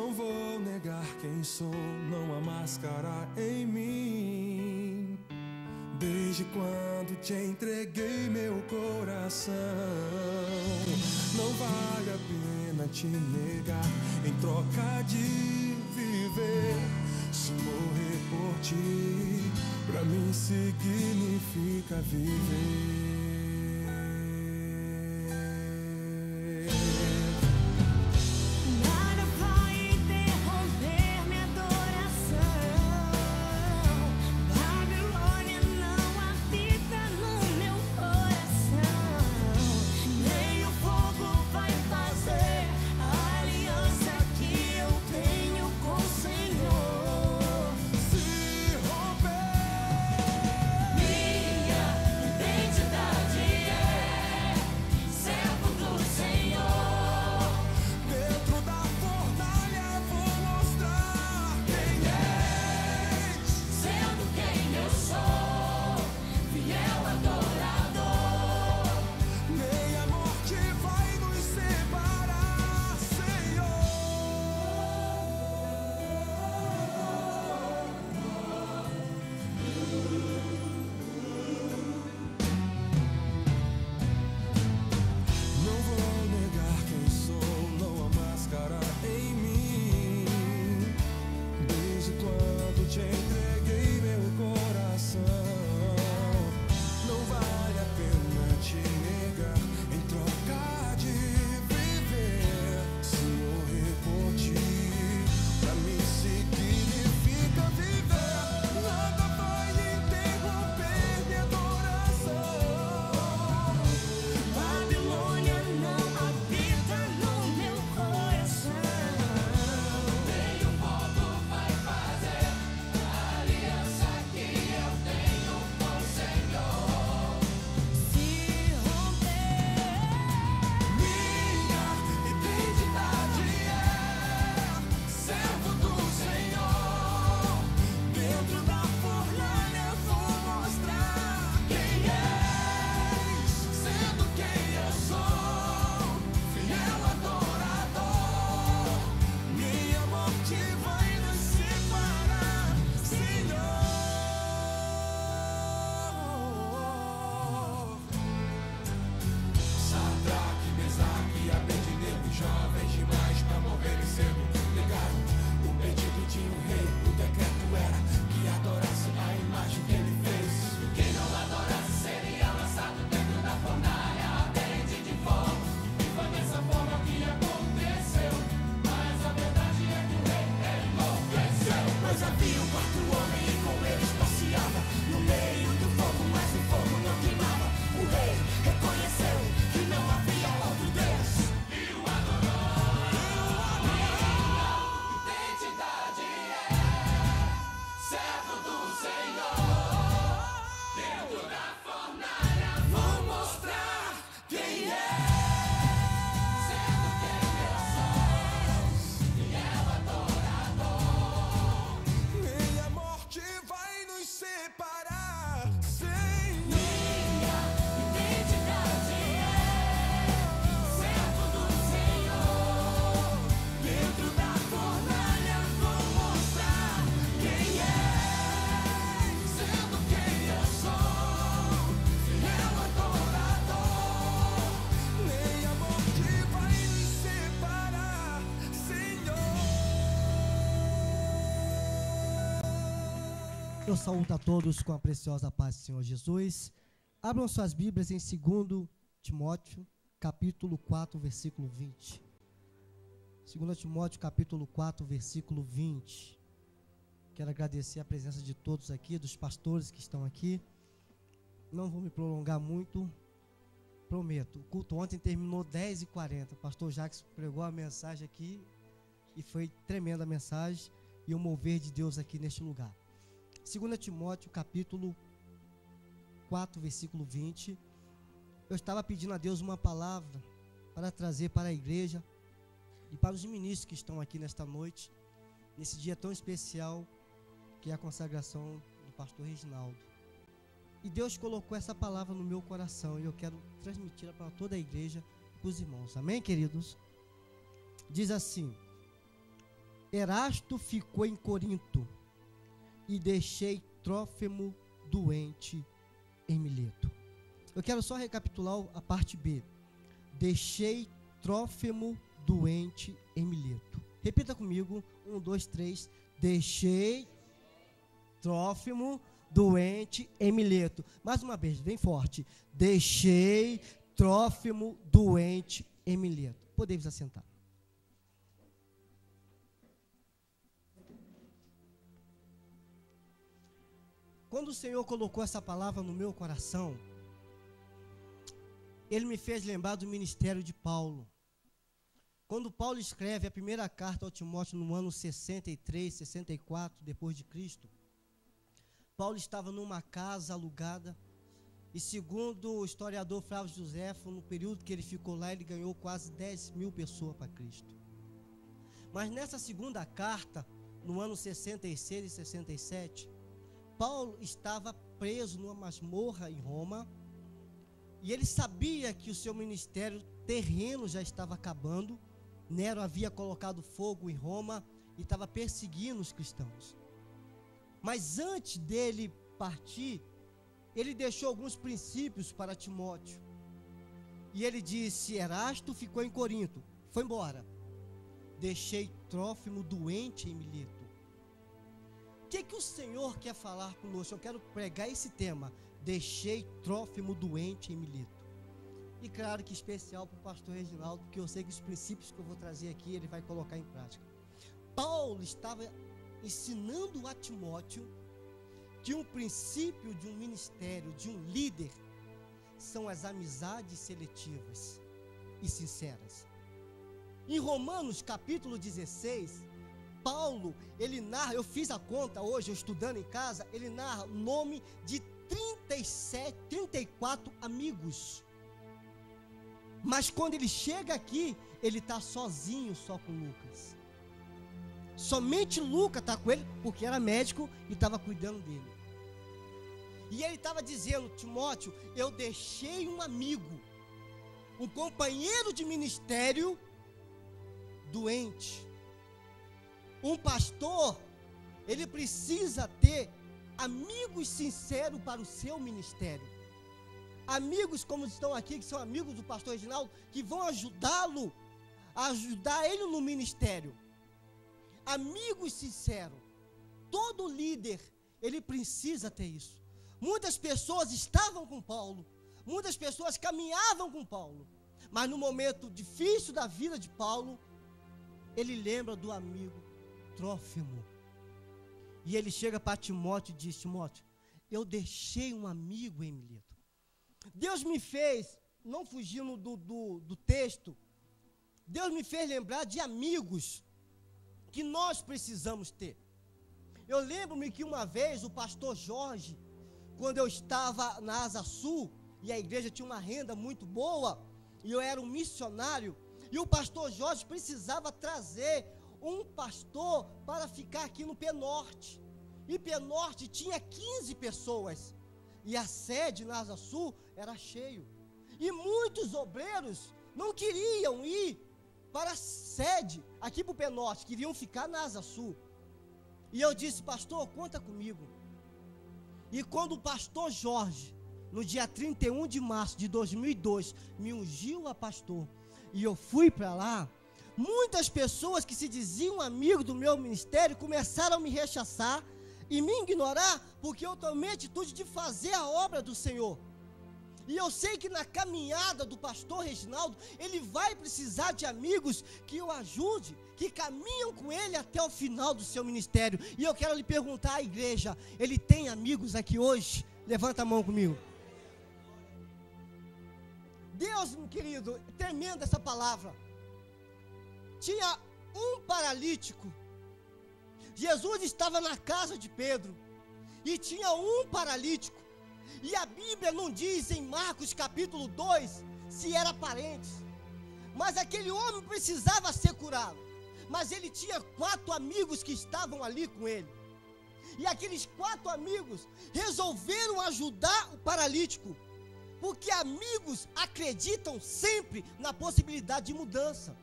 Não vou negar quem sou, não há máscara em mim. Desde quando te entreguei meu coração, não vale a pena te negar em troca de viver. Se morrer por ti, pra mim significa viver. Eu saúdo a todos com a preciosa paz do Senhor Jesus. Abram suas Bíblias em 2 Timóteo, capítulo 4, versículo 20. 2 Timóteo, capítulo 4, versículo 20. Quero agradecer a presença de todos aqui, dos pastores que estão aqui. Não vou me prolongar muito, prometo. O culto ontem terminou 10h40. O pastor Jacques pregou a mensagem aqui e foi tremenda a mensagem e o mover de Deus aqui neste lugar. 2 Timóteo, capítulo 4, versículo 20. Eu estava pedindo a Deus uma palavra para trazer para a igreja e para os ministros que estão aqui nesta noite, nesse dia tão especial que é a consagração do pastor Reginaldo. E Deus colocou essa palavra no meu coração e eu quero transmiti-la para toda a igreja e para os irmãos. Amém, queridos? Diz assim: Erasto ficou em Corinto e deixei Trófimo doente em Mileto. Eu quero só recapitular a parte B. Deixei Trófimo doente em Mileto. Repita comigo, 1, 2, 3. Deixei Trófimo doente em Mileto. Mais uma vez, bem forte. Deixei Trófimo doente em Mileto. Podemos assentar. Quando o Senhor colocou essa palavra no meu coração, Ele me fez lembrar do ministério de Paulo. Quando Paulo escreve a primeira carta ao Timóteo no ano 63, 64 depois de Cristo, Paulo estava numa casa alugada e, segundo o historiador Flávio Joséfo, no período que ele ficou lá, ele ganhou quase 10 mil pessoas para Cristo. Mas nessa segunda carta, no ano 66 e 67, Paulo estava preso numa masmorra em Roma e ele sabia que o seu ministério terreno já estava acabando. Nero havia colocado fogo em Roma e estava perseguindo os cristãos. Mas antes dele partir, ele deixou alguns princípios para Timóteo. E ele disse: Erasto ficou em Corinto, foi embora. Deixei Trófimo doente em Mileto. O que o Senhor quer falar conosco? Eu quero pregar esse tema. Deixei Trófimo doente em Mileto. E claro que especial para o pastor Reginaldo, porque eu sei que os princípios que eu vou trazer aqui, ele vai colocar em prática. Paulo estava ensinando a Timóteo que um princípio de um ministério, de um líder, são as amizades seletivas e sinceras. Em Romanos capítulo 16, Paulo, ele narra, eu fiz a conta hoje, eu estudando em casa, ele narra o nome de 34 amigos. Mas quando ele chega aqui, ele está sozinho só com Lucas. Somente Lucas está com ele, porque era médico e estava cuidando dele. E ele estava dizendo: Timóteo, eu deixei um amigo, um companheiro de ministério doente. Um pastor, ele precisa ter amigos sinceros para o seu ministério. Amigos como estão aqui, que são amigos do pastor Reginaldo, que vão ajudá-lo, ajudar ele no ministério. Amigos sinceros. Todo líder, ele precisa ter isso. Muitas pessoas estavam com Paulo, muitas pessoas caminhavam com Paulo, mas no momento difícil da vida de Paulo, ele lembra do amigo Trófimo. E ele chega para Timóteo e diz: Timóteo, eu deixei um amigo em Mileto. Deus me fez, não fugindo do texto, Deus me fez lembrar de amigos que nós precisamos ter. Eu lembro-me que uma vez o pastor Jorge, quando eu estava na Asa Sul, e a igreja tinha uma renda muito boa, e eu era um missionário, e o pastor Jorge precisava trazer um pastor para ficar aqui no Penorte. E Penorte tinha 15 pessoas, e a sede na Asa Sul era cheio. E muitos obreiros não queriam ir para a sede aqui para o Penorte, queriam ficar na Asa Sul. E eu disse: pastor, conta comigo. E quando o pastor Jorge, no dia 31 de março de 2002, me ungiu a pastor, e eu fui para lá, muitas pessoas que se diziam amigos do meu ministério começaram a me rechaçar e me ignorar, porque eu tomei a atitude de fazer a obra do Senhor. E eu sei que na caminhada do pastor Reginaldo, ele vai precisar de amigos que o ajude, que caminham com ele até o final do seu ministério. E eu quero lhe perguntar à igreja: ele tem amigos aqui hoje? Levanta a mão comigo. Deus, meu querido, tremenda essa palavra. Tinha um paralítico. Jesus estava na casa de Pedro e tinha um paralítico. E a Bíblia não diz em Marcos capítulo 2 se era parente, mas aquele homem precisava ser curado. Mas ele tinha 4 amigos que estavam ali com ele. E aqueles 4 amigos resolveram ajudar o paralítico, porque amigos acreditam sempre na possibilidade de mudança.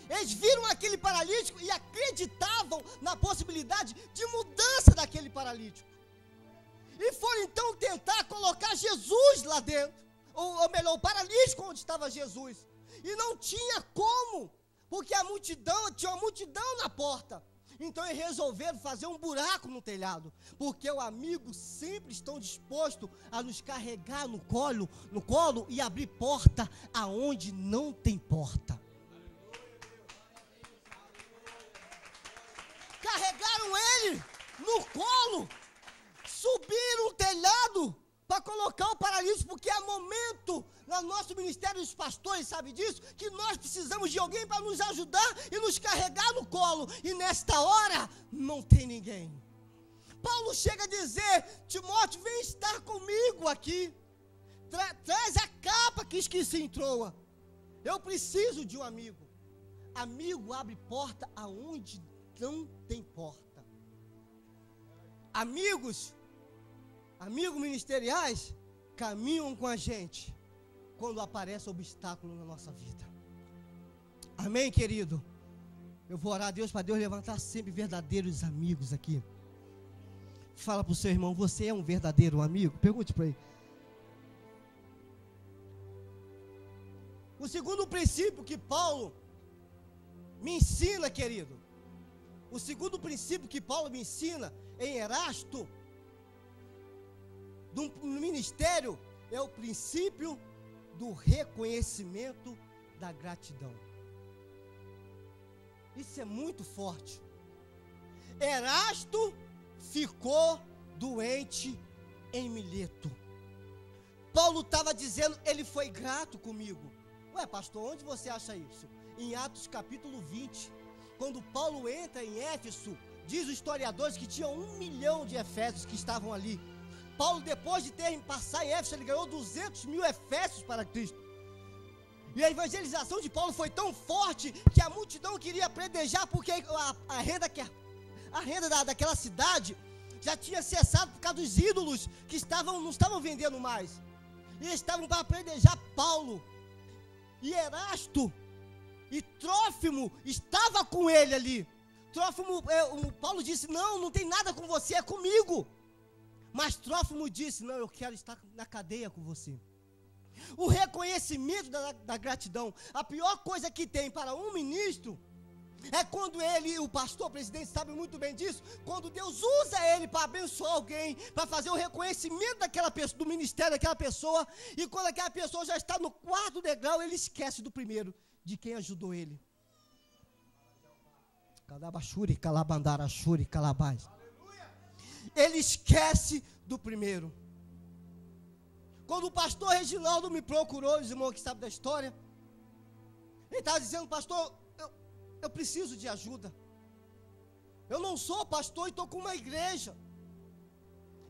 Eles viram aquele paralítico e acreditavam na possibilidade de mudança daquele paralítico. E foram então tentar colocar Jesus lá dentro, ou melhor, o paralítico onde estava Jesus. E não tinha como, porque tinha uma multidão na porta. Então eles resolveram fazer um buraco no telhado, porque o amigo sempre estão dispostos a nos carregar no colo e abrir porta aonde não tem porta. Carregaram ele no colo, subiram o telhado para colocar o paralítico, porque há momento no nosso ministério dos pastores, sabe disso, que nós precisamos de alguém para nos ajudar e nos carregar no colo, e nesta hora não tem ninguém. Paulo chega a dizer: Timóteo, vem estar comigo aqui, traz a capa que esqueci em Troa. Eu preciso de um amigo. Amigo abre porta aonde não tem porta. Amigos ministeriais caminham com a gente quando aparece obstáculo na nossa vida. Amém, querido? Eu vou orar a Deus para Deus levantar sempre verdadeiros amigos aqui. Fala para o seu irmão: você é um verdadeiro amigo? Pergunte para ele. O segundo princípio que Paulo me ensina, querido, o segundo princípio que Paulo me ensina em Erasto, no ministério, é o princípio do reconhecimento da gratidão. Isso é muito forte. Erasto ficou doente em Mileto. Paulo estava dizendo: ele foi grato comigo. Ué, pastor, onde você acha isso? Em Atos capítulo 20, quando Paulo entra em Éfeso, diz os historiadores que tinha 1 milhão de efésios que estavam ali. Paulo, depois de passar em Éfeso, ele ganhou 200 mil efésios para Cristo. E a evangelização de Paulo foi tão forte que a multidão queria predejar, porque a renda daquela cidade já tinha cessado por causa dos ídolos que não estavam vendendo mais. E eles estavam para predejar Paulo. E Erasto e Trófimo estava com ele ali. Trófimo, Paulo disse: não tem nada com você, é comigo. Mas Trófimo disse: não, eu quero estar na cadeia com você. O reconhecimento da gratidão. A pior coisa que tem para um ministro é quando o pastor, o presidente, sabe muito bem disso, quando Deus usa ele para abençoar alguém, para fazer o reconhecimento daquela pessoa, do ministério daquela pessoa, e quando aquela pessoa já está no 4º degrau, ele esquece do primeiro, de quem ajudou ele. Calabachuri, calabandarachuri, calabás. Ele esquece do primeiro. Quando o pastor Reginaldo me procurou, os irmãos que sabem da história, ele estava dizendo: pastor, eu preciso de ajuda. Eu não sou pastor e estou com uma igreja.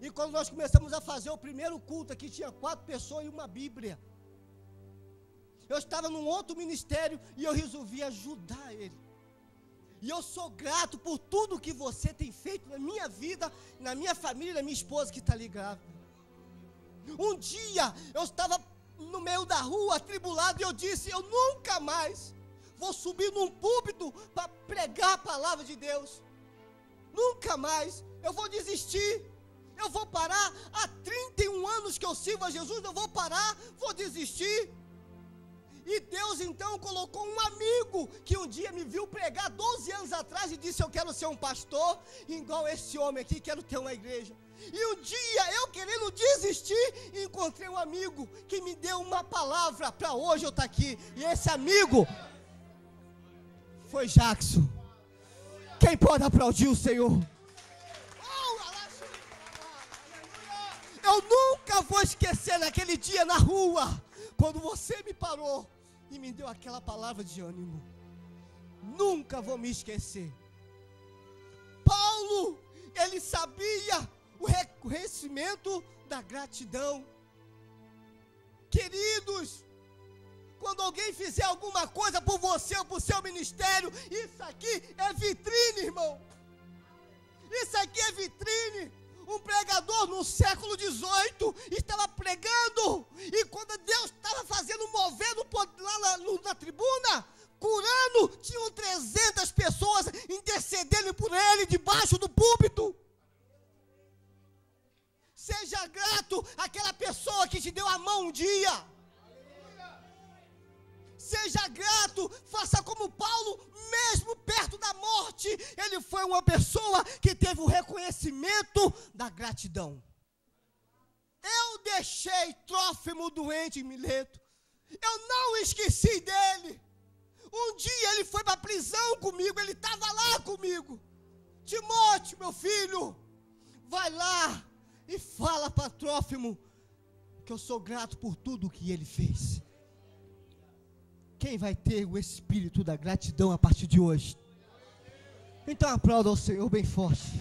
E quando nós começamos a fazer o primeiro culto aqui, tinha 4 pessoas e uma Bíblia. Eu estava num outro ministério e eu resolvi ajudar ele. E eu sou grato por tudo que você tem feito na minha vida, na minha família, na minha esposa que está ali grávida. Um dia eu estava no meio da rua, atribulado, e eu disse: eu nunca mais vou subir num púlpito para pregar a palavra de Deus. Nunca mais. Eu vou desistir. Eu vou parar. Há 31 anos que eu sirvo a Jesus, eu vou parar, vou desistir. E Deus então colocou um amigo que um dia me viu pregar 12 anos atrás e disse: eu quero ser um pastor igual esse homem aqui, quero ter uma igreja. E um dia, eu querendo desistir, encontrei um amigo que me deu uma palavra para hoje eu estar aqui. E esse amigo foi Jackson. Quem pode aplaudir o Senhor? Eu nunca vou esquecer naquele dia na rua, quando você me parou e me deu aquela palavra de ânimo. Nunca vou me esquecer. Paulo, ele sabia o reconhecimento da gratidão. Queridos, quando alguém fizer alguma coisa por você ou por seu ministério, isso aqui é vitrine, irmão. Isso aqui é vitrine. Um pregador no século XVIII estava pregando, e quando Deus estava movendo lá na tribuna, curando, tinham Seja grato àquela pessoa que te deu a mão um dia. Seja grato, faça como Paulo, mesmo perto da morte, ele foi uma pessoa que teve o reconhecimento da gratidão. Eu deixei Trófimo doente em Mileto. Eu não esqueci dele. Um dia ele foi para a prisão comigo, ele estava lá comigo. Timóteo, meu filho, vai lá e fala para Trófimo que eu sou grato por tudo que ele fez. Quem vai ter o espírito da gratidão a partir de hoje? Então aplauda ao Senhor bem forte.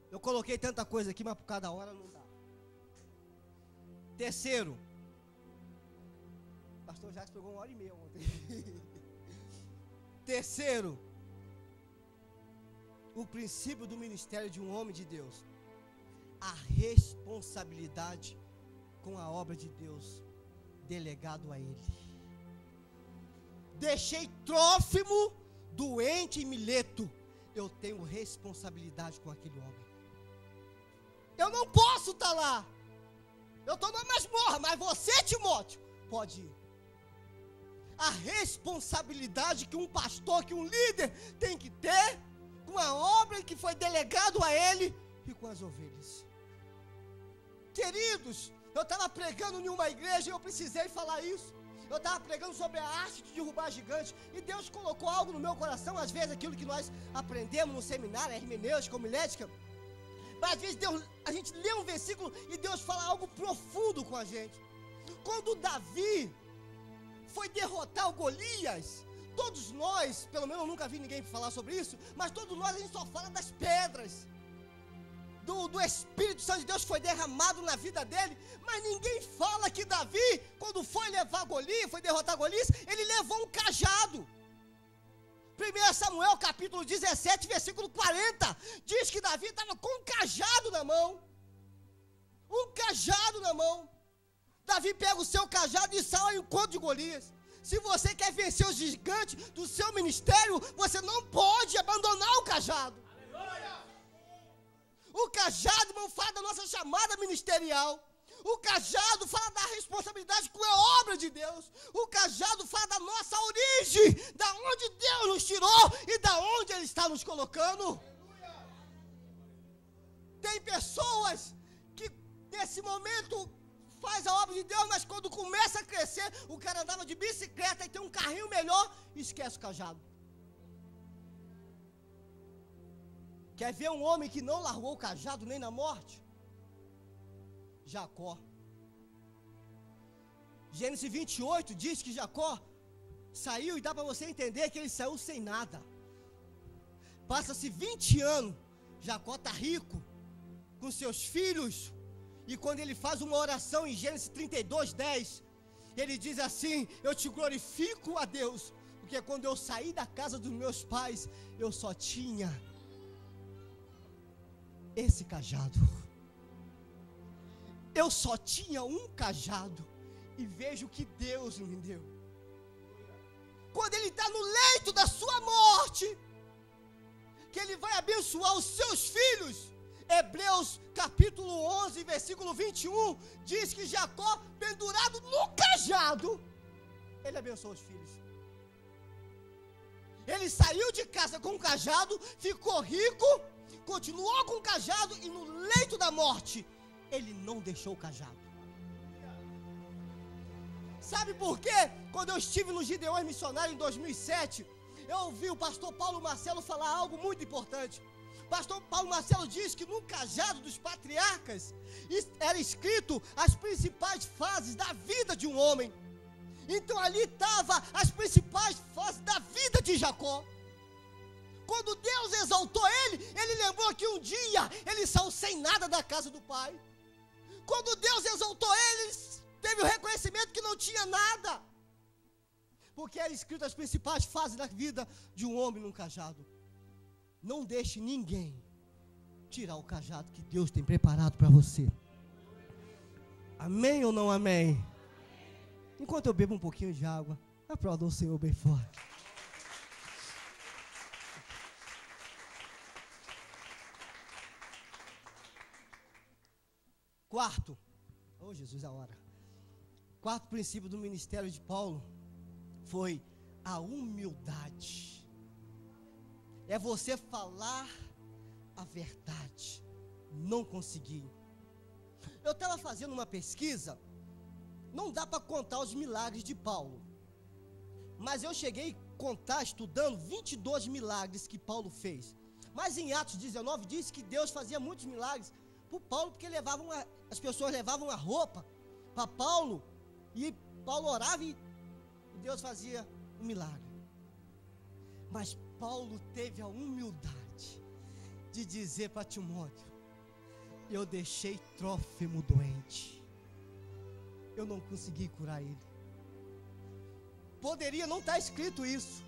Eu coloquei tanta coisa aqui, mas por cada hora não dá. Terceiro, o pastor Jacques pegou 1h30 ontem. Terceiro, o princípio do ministério de um homem de Deus: a responsabilidade com a obra de Deus delegado a ele. Deixei Trófimo doente em Mileto, eu tenho responsabilidade com aquele homem. Eu não posso estar lá, eu estou na masmorra, mas você, Timóteo, pode ir. A responsabilidade que um pastor, que um líder tem que ter com a obra que foi delegado a ele e com as ovelhas. Queridos, eu estava pregando em uma igreja e eu precisei falar isso. Eu estava pregando sobre a arte de derrubar gigantes e Deus colocou algo no meu coração. Às vezes aquilo que nós aprendemos no seminário, a hermenêutica, homilética, mas às vezes a gente lê um versículo e Deus fala algo profundo com a gente. Quando Davi foi derrotar o Golias, todos nós, pelo menos eu nunca vi ninguém falar sobre isso, mas todos nós a gente só fala das pedras. Do Espírito Santo de Deus foi derramado na vida dele, mas ninguém fala que Davi, quando foi levar Golias, foi derrotar Golias, ele levou um cajado. 1 Samuel capítulo 17, versículo 40, diz que Davi estava com um cajado na mão. Um cajado na mão. Davi pega o seu cajado e sai ao encontro de Golias. Se você quer vencer os gigantes do seu ministério, você não pode abandonar o cajado. O cajado, irmão, fala da nossa chamada ministerial. O cajado fala da responsabilidade com a obra de Deus. O cajado fala da nossa origem, da onde Deus nos tirou e da onde Ele está nos colocando. Tem pessoas que nesse momento faz a obra de Deus, mas quando começa a crescer, o cara andava de bicicleta e tem um carrinho melhor e esquece o cajado. Quer ver um homem que não largou o cajado nem na morte? Jacó. Gênesis 28 diz que Jacó saiu, e dá para você entender que ele saiu sem nada. Passa-se 20 anos, Jacó está rico, com seus filhos, e quando ele faz uma oração em Gênesis 32, 10, ele diz assim: eu te glorifico a Deus, porque quando eu saí da casa dos meus pais, eu só tinha esse cajado. Eu só tinha um cajado, e vejo que Deus me deu. Quando ele está no leito da sua morte, que ele vai abençoar os seus filhos, Hebreus capítulo 11, versículo 21, diz que Jacó, pendurado no cajado, ele abençoou os filhos. Ele saiu de casa com o cajado, ficou rico, continuou com o cajado, e no leito da morte, ele não deixou o cajado. Sabe por quê? Quando eu estive no Gideões Missionário em 2007, eu ouvi o pastor Paulo Marcelo falar algo muito importante. Pastor Paulo Marcelo diz que no cajado dos patriarcas era escrito as principais fases da vida de um homem. Então ali estavam as principais fases da vida de Jacó. Quando Deus exaltou ele, ele lembrou que um dia ele saiu sem nada da casa do pai. Quando Deus exaltou ele, ele teve o reconhecimento que não tinha nada, porque era escrito as principais fases da vida de um homem num cajado. Não deixe ninguém tirar o cajado que Deus tem preparado para você. Amém ou não amém? Enquanto eu bebo um pouquinho de água, aplauda o Senhor bem forte. Quarto, oh Jesus, a hora. Quarto princípio do ministério de Paulo foi a humildade. É você falar a verdade, não conseguir. Eu estava fazendo uma pesquisa, não dá para contar os milagres de Paulo, mas eu cheguei a contar, estudando, 22 milagres que Paulo fez. Mas em Atos 19 diz que Deus fazia muitos milagres por Paulo, porque as pessoas levavam a roupa para Paulo, e Paulo orava e Deus fazia um milagre. Mas Paulo teve a humildade de dizer para Timóteo: eu deixei Trófimo doente, eu não consegui curar ele. Poderia não estar escrito isso,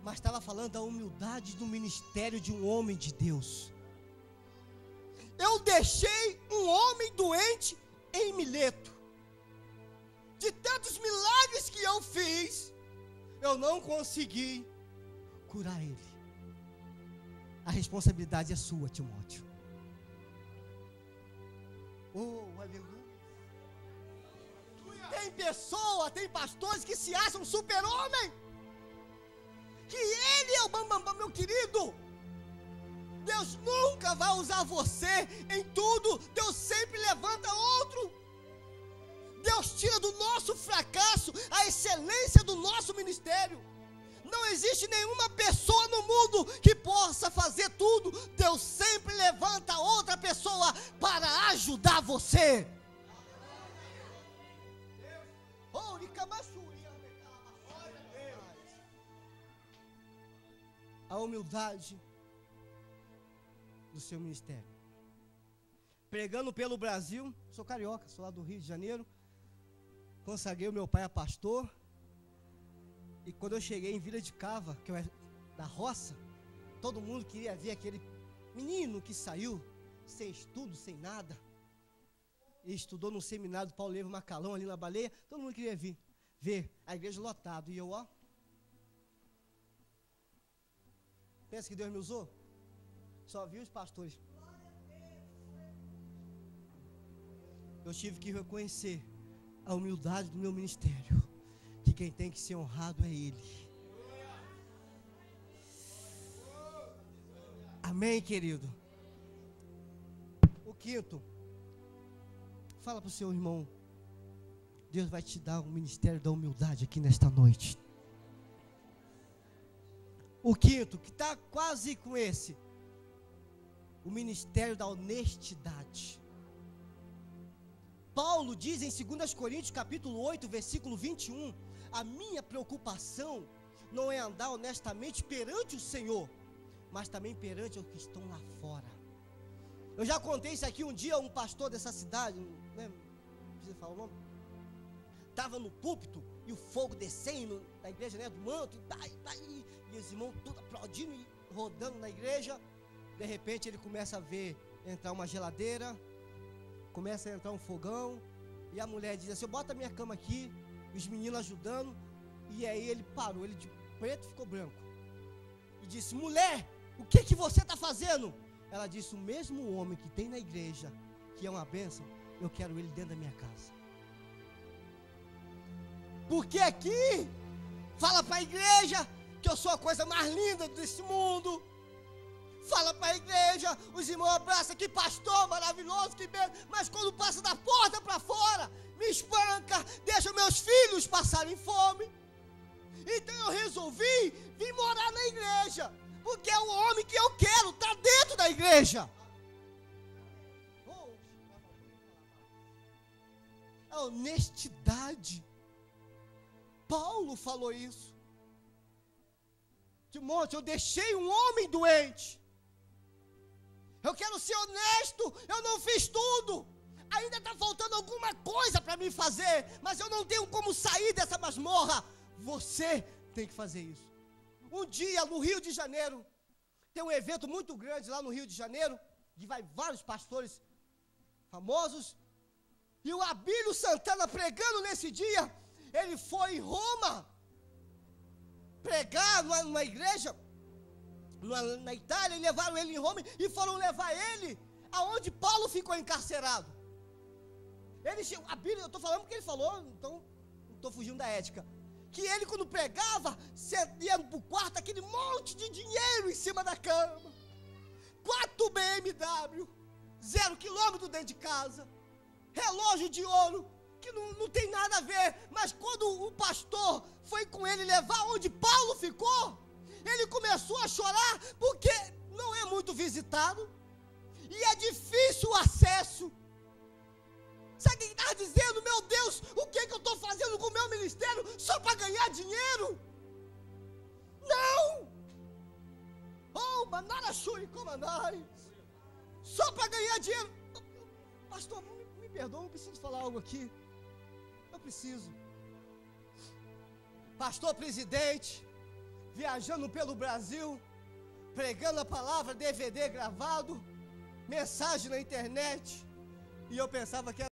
mas estava falando da humildade do ministério de um homem de Deus. Eu deixei um homem doente em Mileto. De tantos milagres que eu fiz, eu não consegui curar ele. A responsabilidade é sua, Timóteo. Oh, aleluia. Tem pastores que se acham super-homem, que ele é o bambambam, meu querido. Deus nunca vai usar você em tudo. Deus sempre levanta outro. Deus tira do nosso fracasso a excelência do nosso ministério. Não existe nenhuma pessoa no mundo que possa fazer tudo. Deus sempre levanta outra pessoa para ajudar você. A humildade do seu ministério. Pregando pelo Brasil, sou carioca, sou lá do Rio de Janeiro. Consagrei o meu pai a pastor. E quando eu cheguei em Vila de Cava, que eu era da roça, todo mundo queria ver aquele menino que saiu sem estudo, sem nada, e estudou no seminário do Paulo Levo Macalão ali na Baleia. Todo mundo queria ver a igreja lotada. E eu, pensa que Deus me usou? Só vi os pastores. Eu tive que reconhecer a humildade do meu ministério, que quem tem que ser honrado é Ele. Amém, querido? O quinto, fala para o seu irmão: Deus vai te dar um ministério da humildade aqui nesta noite. O quinto, que está quase com esse, o ministério da honestidade. Paulo diz em 2 Coríntios capítulo 8, versículo 21, a minha preocupação não é andar honestamente perante o Senhor, mas também perante os que estão lá fora. Eu já contei isso aqui um dia, um pastor dessa cidade, né, não precisa falar o nome, estava no púlpito e o fogo descendo da igreja, né, do manto, e os irmãos tudo aplaudindo e rodando na igreja. De repente ele começa a ver entrar uma geladeira, começa a entrar um fogão, e a mulher diz assim: bota minha cama aqui, os meninos ajudando. E aí ele parou, ele de preto ficou branco, e disse: mulher, o que você está fazendo? Ela disse: o mesmo homem que tem na igreja, que é uma bênção, eu quero ele dentro da minha casa. Porque aqui fala para a igreja que eu sou a coisa mais linda desse mundo. Fala para a igreja, os irmãos abraçam, que pastor maravilhoso, que bem. Mas quando passa da porta para fora, me espanca, deixa meus filhos passarem fome. Então eu resolvi vir morar na igreja, porque é o homem que eu quero, está dentro da igreja. A honestidade. Paulo falou isso. Timóteo, eu deixei um homem doente. Eu quero ser honesto, eu não fiz tudo. Ainda está faltando alguma coisa para me fazer, mas eu não tenho como sair dessa masmorra. Você tem que fazer isso. Um dia no Rio de Janeiro, tem um evento muito grande lá no Rio de Janeiro, que vai vários pastores famosos, e o Abílio Santana pregando nesse dia. Ele foi em Roma pregar numa igreja na Itália, e levaram ele em Roma e foram levar ele aonde Paulo ficou encarcerado. A Bíblia, eu estou falando porque ele falou, então não estou fugindo da ética. Que ele, quando pregava, ia para o quarto, aquele monte de dinheiro em cima da cama. 4 BMW, 0 quilômetro dentro de casa, relógio de ouro, que não tem nada a ver. Mas quando o pastor foi com ele levar onde Paulo ficou, ele começou a chorar, porque não é muito visitado, e é difícil o acesso. Sabe o que ele estava dizendo? Meu Deus, o que eu estou fazendo com o meu ministério só para ganhar dinheiro? Não! Oh, manarachuri comanai! Só para ganhar dinheiro. Pastor, me perdoa, eu preciso falar algo aqui. Eu preciso. Pastor presidente, viajando pelo Brasil, pregando a palavra, DVD gravado, mensagem na internet, e eu pensava que era